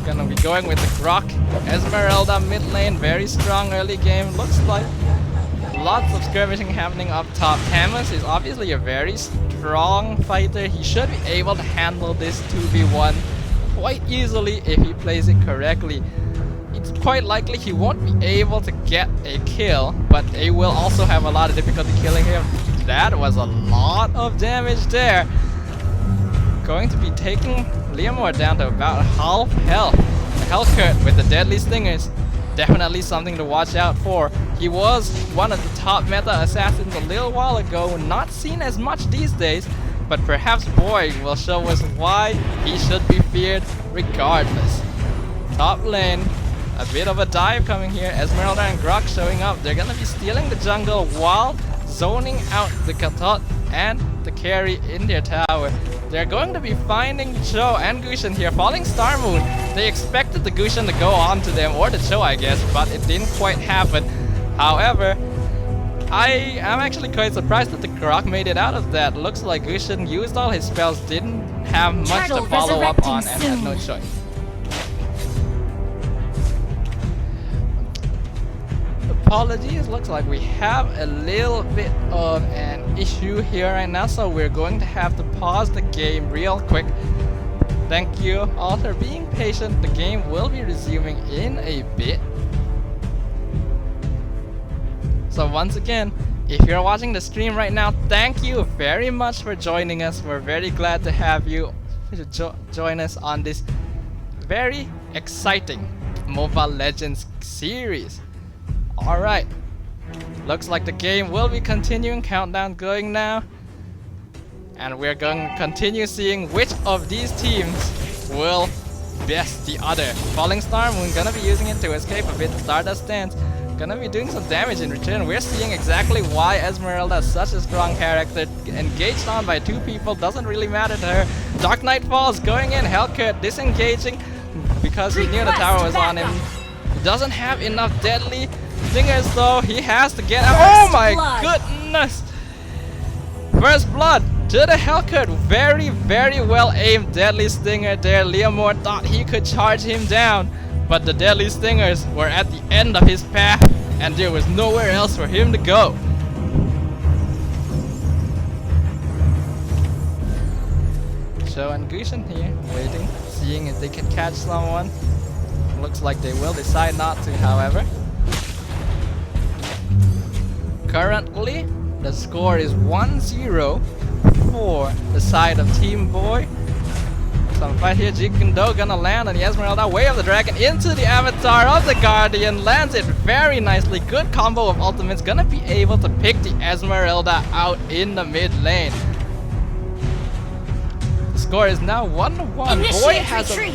Gonna be going with the Grok. Esmeralda mid lane, very strong early game. Looks like lots of skirmishing happening up top. Tamas is obviously a very strong fighter. He should be able to handle this 2v1 quite easily if he plays it correctly. It's quite likely he won't be able to get a kill, but they will also have a lot of difficulty killing him. That was a lot of damage there. Going to be taking Leomore down to about half health. The Hellcat with the deadly stingers. Definitely something to watch out for. He was one of the top meta assassins a little while ago, not seen as much these days, but perhaps BOI will show us why he should be feared regardless. Top lane, a bit of a dive coming here. Esmeralda and Grok showing up. They're gonna be stealing the jungle while zoning out the Katot and the carry in their tower. They're going to be finding Cho and Gushin here. Falling Star Moon. They expected the Gushin to go on to them, or the Cho I guess, but it didn't quite happen. However, I am actually quite surprised that the Grok made it out of that. Looks like Gushin used all his spells, didn't have much to follow up on, and had no choice. Apologies, looks like we have a little bit of an issue here right now, so we're going to have to pause the game real quick. Thank you all for being patient. The game will be resuming in a bit. So once again, if you're watching the stream right now, thank you very much for joining us. We're very glad to have you join us on this very exciting Mobile Legends series. Alright, looks like the game will be continuing, countdown going now. And we're going to continue seeing which of these teams will best the other. Falling Star Moon gonna be using it to escape a bit. Stardust Stance gonna be doing some damage in return. We're seeing exactly why Esmeralda is such a strong character. Engaged on by two people, doesn't really matter to her. Dark Knight Falls going in, Hellcat disengaging because he knew the tower was on him. He doesn't have enough deadly stingers though, he has to get out. Oh my goodness! First blood to the Hellcat. Very, very well aimed deadly stinger there. Leomore thought he could charge him down, but the deadly stingers were at the end of his path and there was nowhere else for him to go. Cho and Gushin here, waiting, seeing if they can catch someone. Looks like they will decide not to, however. Currently, the score is 1-0 for the side of Team BOI. some fight here. Jikundo gonna land on the Esmeralda, way of the dragon into the avatar of the Guardian, lands it very nicely. Good combo of ultimates, gonna be able to pick the Esmeralda out in the mid lane. The score is now 1-1. Boy has a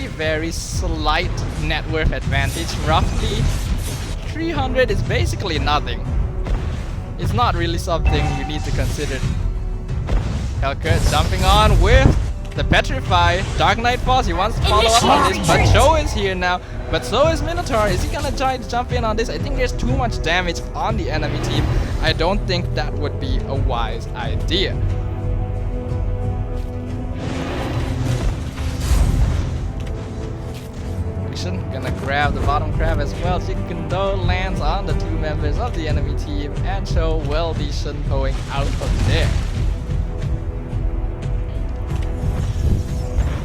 very slight net worth advantage. Roughly 300 is basically nothing. It's not really something you need to consider. Helker jumping on with the Petrify. Dark Knight Falls, he wants to follow up on this, but Joe is here now. But so is Minotaur. Is he gonna try to jump in on this? I think there's too much damage on the enemy team. I don't think that would be a wise idea. Gonna grab the bottom crab as well. Jikundo lands on the two members of the enemy team, and Cho will be shunpoing out of there.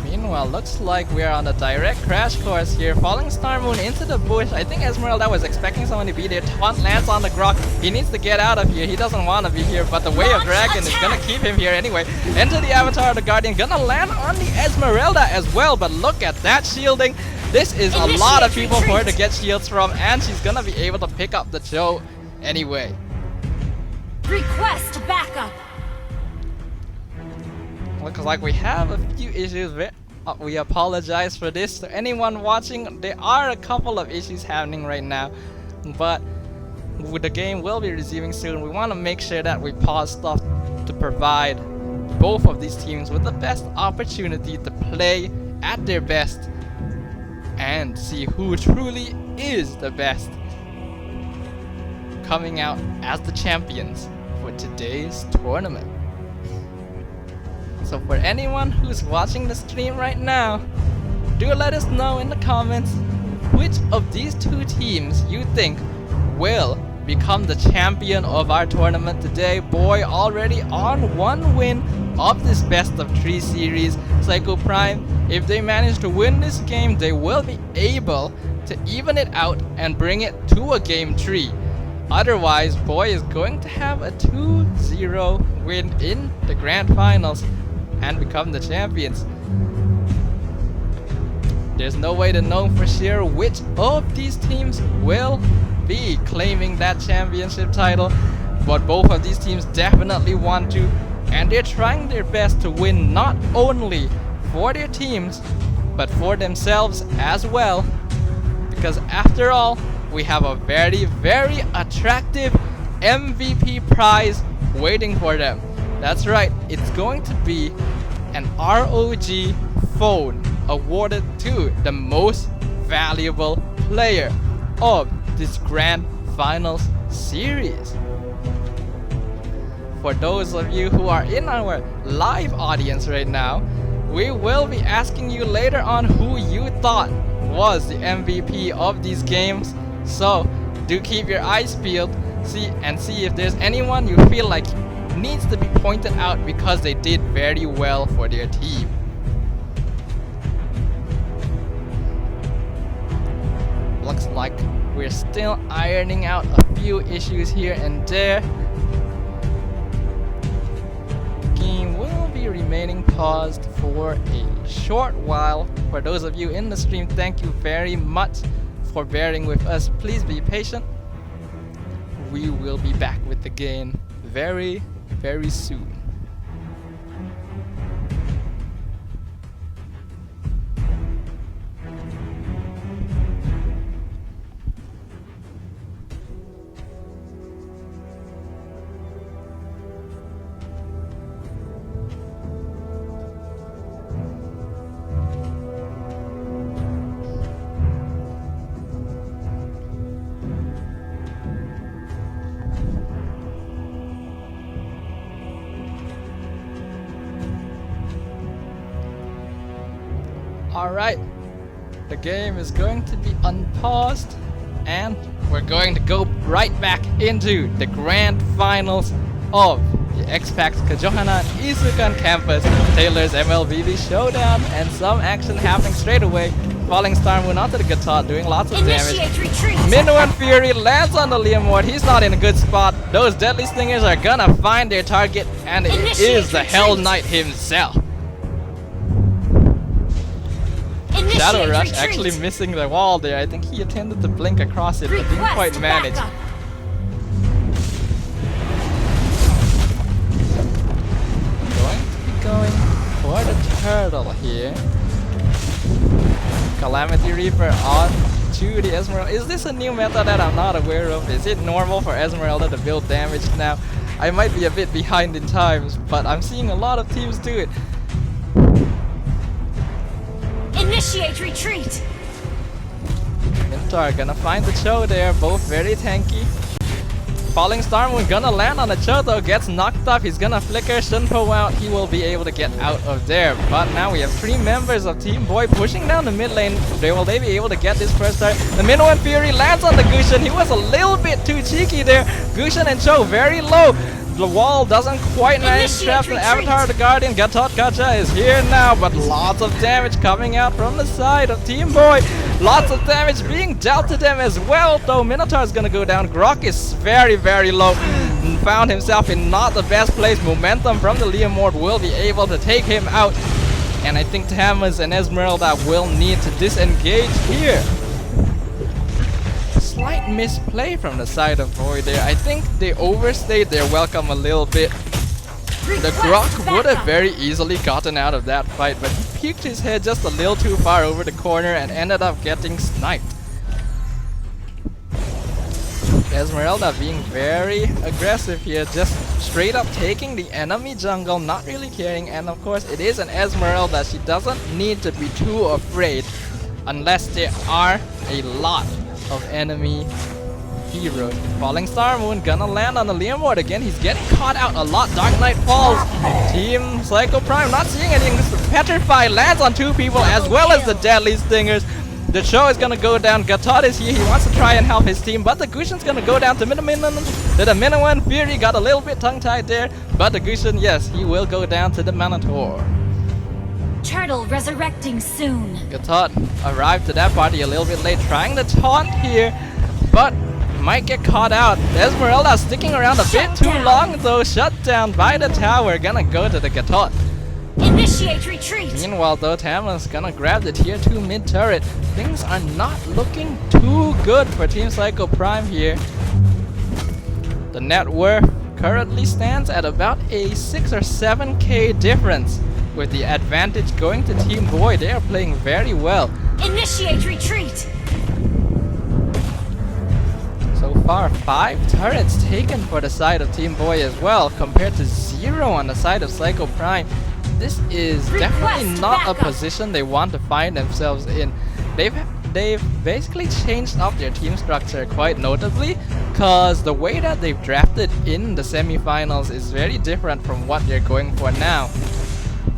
Meanwhile, looks like we're on a direct crash course here. Falling Star Moon into the bush. I think Esmeralda was expecting someone to be there. Taunt lands on the Grok. He needs to get out of here. He doesn't want to be here, but the Way of Dragon is gonna keep him here anyway. Enter the Avatar of the Guardian. Gonna land on the Esmeralda as well, but look at that shielding. This is a lot of people for her to get shields from, and she's gonna be able to pick up the Joe anyway. Request backup. Looks like we have a few issues with. We apologize for this to anyone watching. There are a couple of issues happening right now, but the game will be resuming soon. We want to make sure that we pause stuff to provide both of these teams with the best opportunity to play at their best and see who truly is the best, coming out as the champions for today's tournament. So for anyone who's watching the stream right now, do let us know in the comments which of these two teams you think will become the champion of our tournament today. Boy already on one win of this best of 3 series. PSIKO.PRIME, if they manage to win this game, they will be able to even it out and bring it to a game 3. Otherwise, Boy is going to have a 2-0 win in the grand finals and become the champions. There's no way to know for sure which of these teams will be claiming that championship title, but both of these teams definitely want to, and they're trying their best to win not only for their teams but for themselves as well, because after all, we have a very attractive MVP prize waiting for them. That's right, it's going to be an ROG phone awarded to the most valuable player of this grand finals series. For those of you who are in our live audience right now, we will be asking you later on who you thought was the MVP of these games. So do keep your eyes peeled, see if there's anyone you feel like needs to be pointed out because they did very well for their team. Looks like we're still ironing out a few issues here and there. Game will be remaining paused for a short while. For those of you in the stream, thank you very much for bearing with us. Please be patient. We will be back with the game very soon. Alright, the game is going to be unpaused and we're going to go right back into the grand finals of the X-Pax Kajohanan Isukan campus, Taylor's MLBB Showdown, and some action happening straight away. Falling Star Moon onto the guitar, doing lots of damage. Minuan Fury lands on the Liam Ward. He's not in a good spot. Those deadly stingers are gonna find their target, and it is the Hell Knight himself. Shadow Initiate Rush retreat. actually missing the wall there. I think he attempted to blink across it, but didn't Request quite manage. backup. Going to be going for the turtle here. Calamity Reaper on to the Esmeralda. Is this a new meta that I'm not aware of? Is it normal for Esmeralda to build damage now? I might be a bit behind in times, but I'm seeing a lot of teams do it. Initiate retreat. Minotaur gonna find the Cho there, both very tanky. Falling Star Moon gonna land on the Cho though, gets knocked up, he's gonna flicker Shunpo out, he will be able to get out of there. But now we have 3 members of Team Boy pushing down the mid lane. Will they be able to get this first start? The Minuan Fury lands on the Gushin, he was a little bit too cheeky there. Gushin and Cho very low. The wall doesn't quite manage to trap the Avatar of the Guardian. Gatot Gacha is here now, but lots of damage coming out from the side of Team Boy. Lots of damage being dealt to them as well, though Minotaur is gonna go down. Grok is very, very low. Found himself in not the best place. Momentum from the Leomord will be able to take him out. And I think Tamas and Esmeralda will need to disengage here. Slight misplay from the side of Boy there. I think they overstayed their welcome a little bit. The Grok would have very easily gotten out of that fight, but he peeked his head just a little too far over the corner and ended up getting sniped. Esmeralda being very aggressive here, just straight up taking the enemy jungle, not really caring. And of course it is an Esmeralda, she doesn't need to be too afraid unless there are a lot of enemy heroes. Falling Star Moon gonna land on the Leomord again. He's getting caught out a lot. Dark Knight falls. Team PSIKO.PRIME not seeing anything. Mr. Petrify lands on 2 people as well as the Deadly Stingers. The Cho is gonna go down. Gatot is here. He wants to try and help his team, but the Gushin's gonna go down to the Minuan Fury got a little bit tongue-tied there, but the Gushin, yes, he will go down to the Minotaur. Turtle resurrecting soon. Gatot arrived to that party a little bit late, trying to taunt here, but might get caught out. Esmeralda sticking around a bit too long though, shut down by the tower, gonna go to the Gatot. Initiate retreat. Meanwhile though, Tamas gonna grab the tier 2 mid turret. Things are not looking too good for Team PSIKO.PRIME here. The net worth currently stands at about a 6 or 7k difference, with the advantage going to Team Boy. They are playing very well. Initiate retreat. So far, 5 turrets taken for the side of Team Boy as well, compared to 0 on the side of PSIKO.PRIME. This is definitely not a position they want to find themselves in. They've basically changed up their team structure quite notably, cause the way that they've drafted in the semifinals is very different from what they're going for now.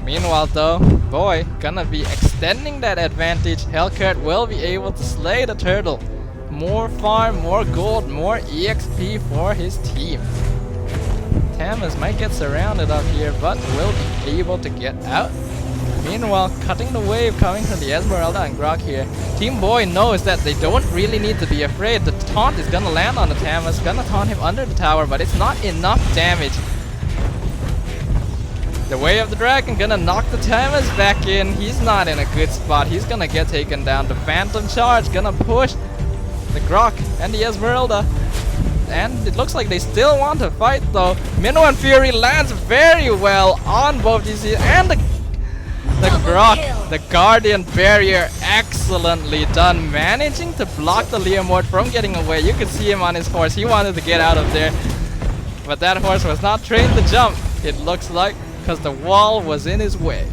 Meanwhile though, Boy gonna be extending that advantage. Hellcat will be able to slay the turtle. More farm, more gold, more EXP for his team. Tamas might get surrounded up here, but will be able to get out. Meanwhile, cutting the wave coming from the Esmeralda and Grok here. Team Boy knows that they don't really need to be afraid. The taunt is gonna land on the Tamas, gonna taunt him under the tower, but it's not enough damage. The Way of the Dragon gonna knock the Tamas back in. He's not in a good spot. He's gonna get taken down. The Phantom Charge gonna push the Grok and the Esmeralda. And it looks like they still want to fight though. Minuan Fury lands very well on both these, and the Grok, the Guardian Barrier, excellently done, managing to block the Leomord from getting away. You could see him on his horse. He wanted to get out of there, but that horse was not trained to jump, it looks like, because the wall was in his way.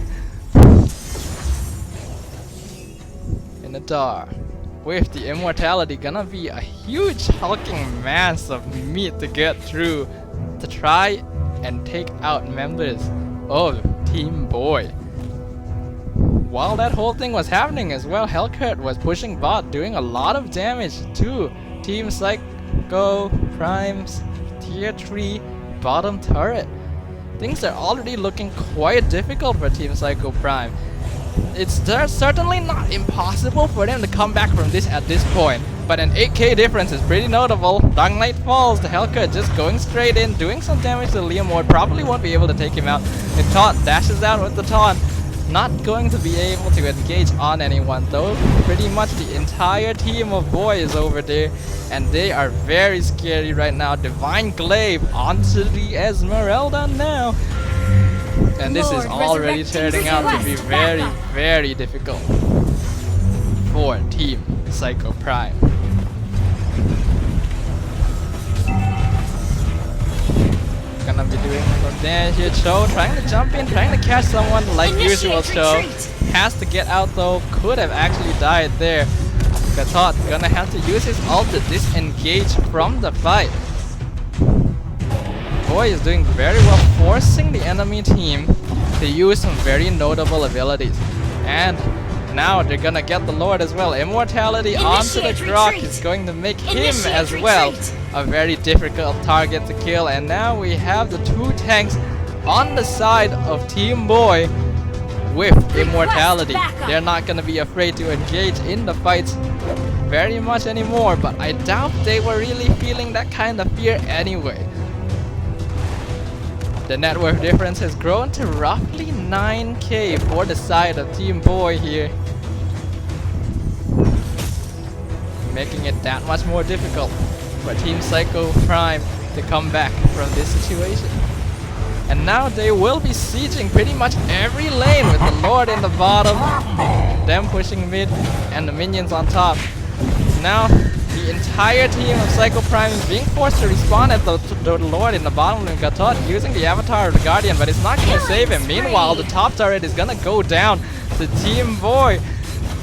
In the dark, with the immortality, gonna be a huge hulking mass of meat to get through to try and take out members of Team Boy. While that whole thing was happening as well, Hellcat was pushing bot, doing a lot of damage to Team PSIKO.PRIME's tier 3 bottom turret. Things are already looking quite difficult for Team PSIKO.PRIME. It's certainly not impossible for them to come back from this at this point, but an 8k difference is pretty notable. Dark Knight falls, the Hellcat just going straight in, doing some damage to Leomord, probably won't be able to take him out. The taunt dashes out with the taunt. not going to be able to engage on anyone though. Pretty much the entire team of boys over there, and they are very scary right now. Divine Glaive onto the Esmeralda now. And this is Lord, already resurrecting turning out to be Celeste, very, back up. very difficult for Team PSIKO.PRIME. Gonna be doing from there here. Cho trying to jump in, trying to catch someone like Initiate usual. Cho retreat. has to get out though. Could have actually died there. Gatot gonna have to use his ult to disengage from the fight. Boy is doing very well, forcing the enemy team to use some very notable abilities. And now they're gonna get the Lord as well. Immortality onto the Initiate Grok retreat. is going to make him Initiate as well retreat. a very difficult target to kill. And now we have the two tanks on the side of Team Boy with immortality. backup. They're not gonna be afraid to engage in the fights very much anymore, but I doubt they were really feeling that kind of fear anyway. The net worth difference has grown to roughly 9k for the side of Team Boy here, making it that much more difficult for Team PSIKO.PRIME to come back from this situation. And now they will be sieging pretty much every lane with the Lord in the bottom, them pushing mid, and the minions on top. Now the entire team of PSIKO.PRIME is being forced to respawn at the Lord in the bottom lane. Gatot using the avatar of the Guardian, but it's not going to save him. Meanwhile, the top turret is going to go down to Team Boy.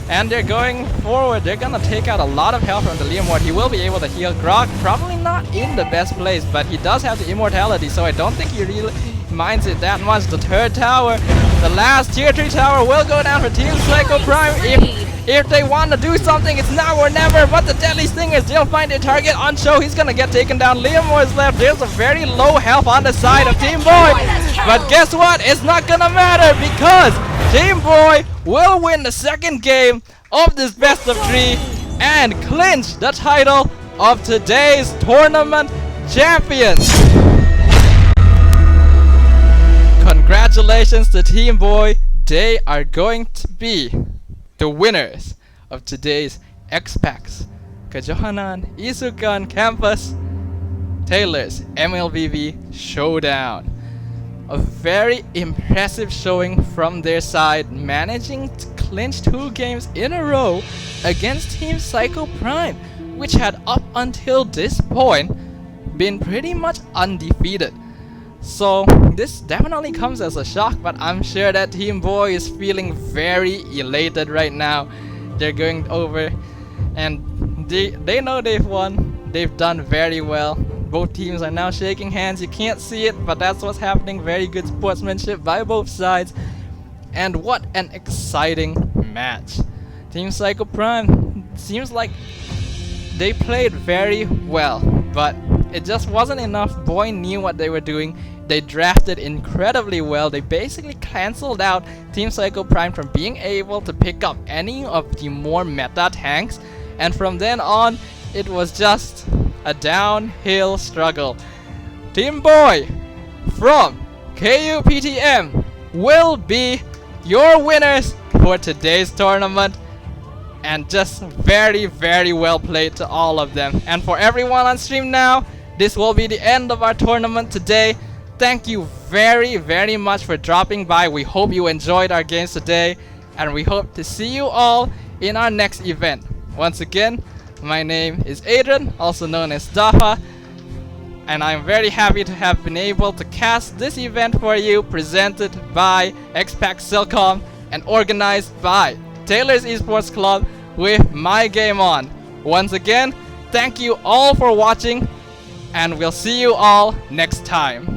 And they're going forward. They're gonna take out a lot of health from the Leomord. He will be able to heal Grok. Probably not in the best place, but he does have the immortality, so I don't think he really minds it that much. The third tower, the last tier 3 tower will go down for Team PSIKO.PRIME. If they want to do something, it's now or never. But the deadly thing is they'll find their target on Show. He's gonna get taken down. Leomord's left. There's a very low health on the side of Team Boy. But guess what? It's not gonna matter because Team Boy will win the second game of this best of 3 and clinch the title of today's tournament champions. Congratulations to Team Boy. They are going to be the winners of today's X-Packs Kejohanan Isukan Campus Taylor's MLBB Showdown. A very impressive showing from their side, managing to clinch 2 games in a row against Team PSIKO.PRIME, which had up until this point been pretty much undefeated. So this definitely comes as a shock, but I'm sure that Team Boy is feeling very elated right now. They're going over and they know they've won. They've done very well. Both teams are now shaking hands. You can't see it, but that's what's happening. Very good sportsmanship by both sides. And what an exciting match. Team PSIKO.PRIME seems like they played very well, but it just wasn't enough. Boy knew what they were doing. They drafted incredibly well. They basically cancelled out Team PSIKO.PRIME from being able to pick up any of the more meta tanks. And from then on, it was just a downhill struggle. Team Boy from KUPTM will be your winners for today's tournament, and just very, very well played to all of them. And for everyone on stream now, this will be the end of our tournament today. Thank you very, very much for dropping by. We hope you enjoyed our games today, and we hope to see you all in our next event. Once again, my name is Adrian, also known as Dafa, and I'm very happy to have been able to cast this event for you, presented by X-Pac Silcom and organized by Taylor's Esports Club with My Game On. Once again, thank you all for watching, and we'll see you all next time.